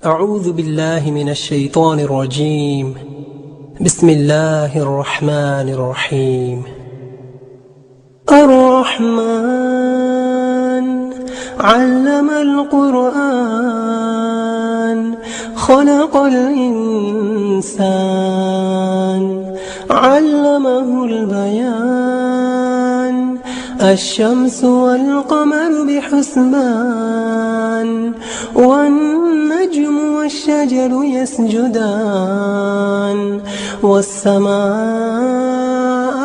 أعوذ بالله من الشيطان الرجيم. بسم الله الرحمن الرحيم. الرحمن علم القرآن خلق الإنسان علمه البيان الشمس والقمر بحسبان والنجم والشجر يسجدان والسماء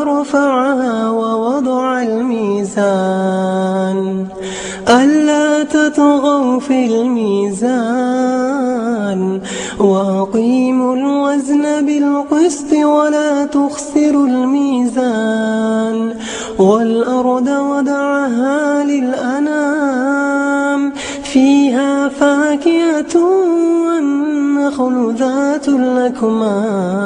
رفعها ووضع الميزان ألا تطغوا في الميزان وأقيموا الوزن بالقسط ولا تخسروا الميزان والأرض وضعها للأنام فيها فاكهة والنخل ذات الأكمام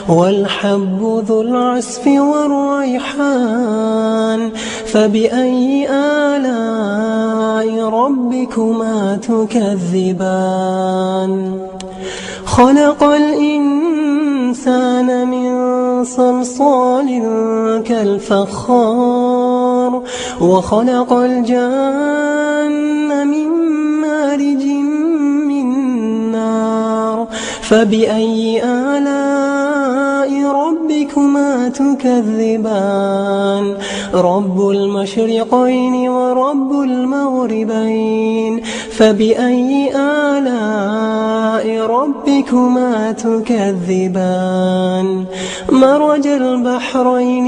والحب ذو العصف والريحان فبأي آلاء ربكما تكذبان خلق الإنسان من صلصال كالفخار وخلق الجن من مارج من نار فبأي آلاء ربكما تكذبان رب المشرقين ورب المغربين فبأي آلاء ربكما تكذبان مرج البحرين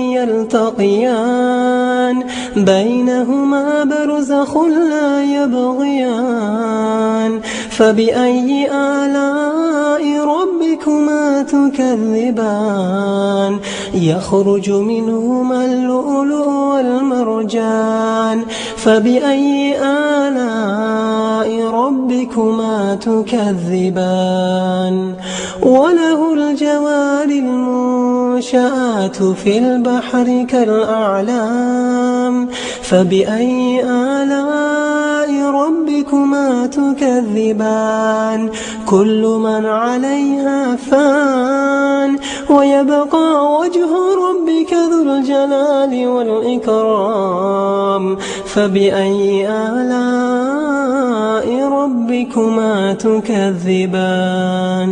يلتقيان بينهما برزخ لا يبغيان فبأي آلاء ربكما تكذبان يخرج منهما اللؤلؤ والمرجان فبأي آلاء ربكما تكذبان وله الجوار المنشآت في البحر كالأعلام فبأي آلاء ربكما تكذبان كل من عليها فان ويبقى وجه ربك ذو الجلال والإكرام فبأي آلاء ربكما تكذبان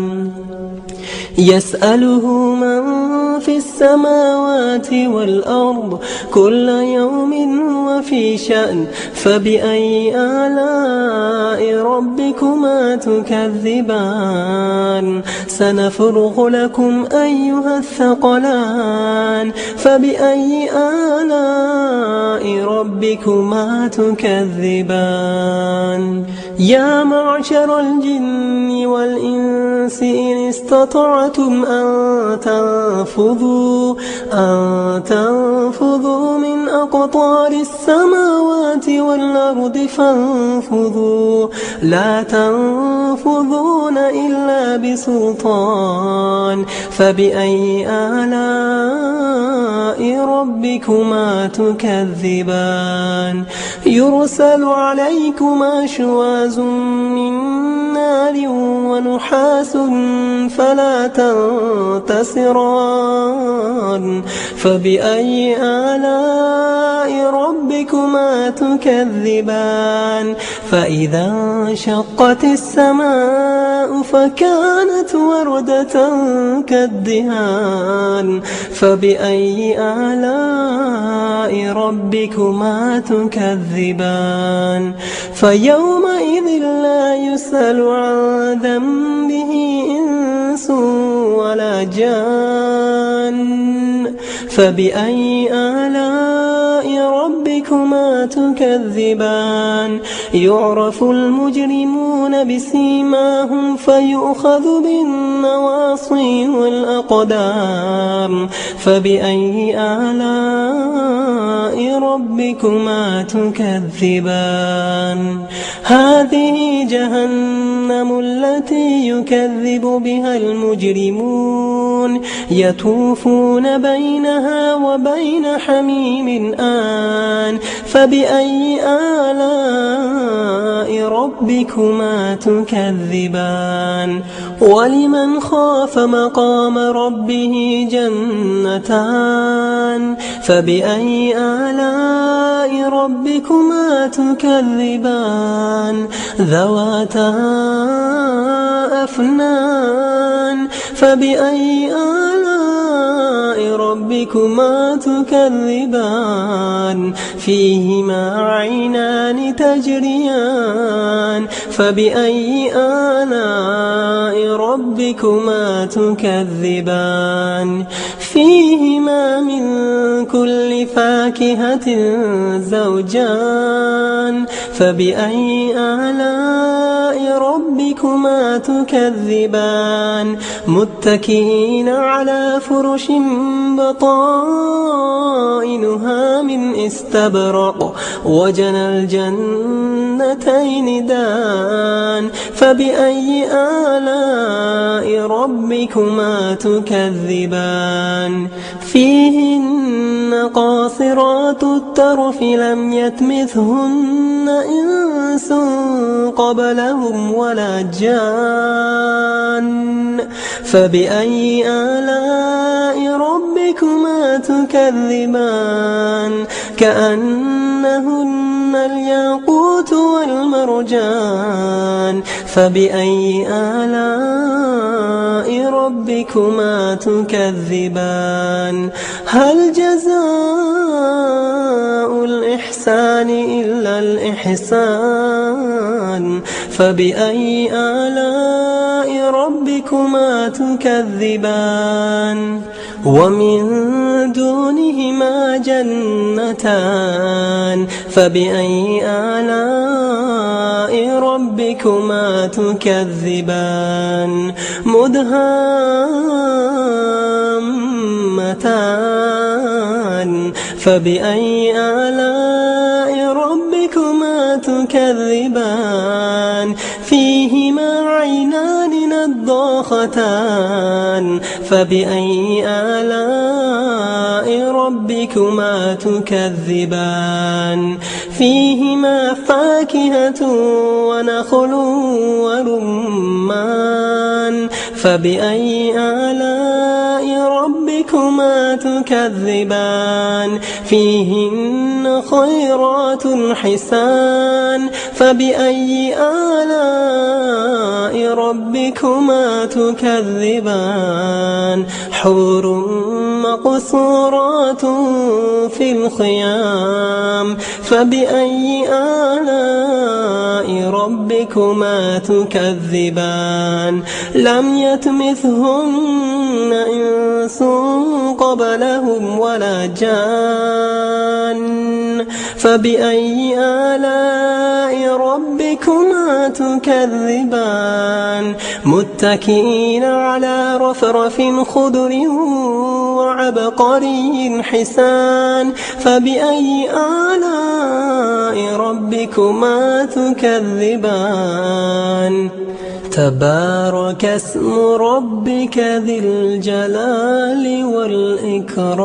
يسأله من في السماوات والأرض كل يوم هو في شأن فبأي آلاء ربكما تكذبان سنفرغ لكم أيها الثقلان فبأي آلاء ربكما تكذبان يا معشر الجن والإنس إن استطعتم أن تنفذوا من أقطار السماوات والأرض فانفذوا لا تنفذون إلا بسلطان فبأي آلاء ربكما تكذبان يرسل عليكما شواظ من نار ونحاس فلا تنتصران فبأي آلاء ربكما تكذبان فإذا انشقت السماء فكانت وردة كالدهان فبأي آلاء ربكما تكذبان فيومئذ لا يسأل عن ذنبه إنس ولا جان فبأي آلاء ربكما تكذبان يعرف المجرمون بسيماهم فيؤخذ بالنواصي والأقدام فبأي آلاء ربكما تكذبان هذه جهنم التي يكذب بها المجرمون يطوفون بينها وبين حميم آن فبأي آلاء ربكما ربكما تكذبان ولمن خاف مقام ربه جنتان فبأي آلاء ربكما تكذبان ذواتا أفنان فبأي آلاء ربكما تكذبان فيهما عينان تجريان فبأي آلاء ربكما تكذبان فيهما من كل فاكهة زوجان فبأي آلاء ربكما تكذبان متكئين على فرش بطائنها من استبرق وجنى الجنتين دان فبأي آلاء ربكما تكذبان فيهن قاصرات الطرف لم يطمثهن إنس قبلهم ولا جان فبأي آلاء ربكما تكذبان كأنهن الياقوت والمرجان فبأي آلاء ربكما تكذبان هل جزاء الإحسان إلا الإحسان فبأي آلاء ربكما تكذبان ومن دونهما جنتان فبأي آلاء ربكما تكذبان مدهامتان فبأي آلاء ربكما تكذبان فيهما عينان نضاختان فبأي آلاء ربكما تكذبان فيهما فاكهة ونخل ورمان فبأي آلاء ربكما تكذبان فيهن خيرات حسان فبأي آلاء ربكما تكذبان حور مقصورات في الخيام فبأي آلاء ربكما تكذبان لم يطمثهن إنس قبلهم ولا جان فبأي آلاء ربكما تكذبان متكئين على رفرف خضر وعبقري حسان فبأي آلاء ربكما تكذبان تبارك اسم ربك ذي الجلال والإكرام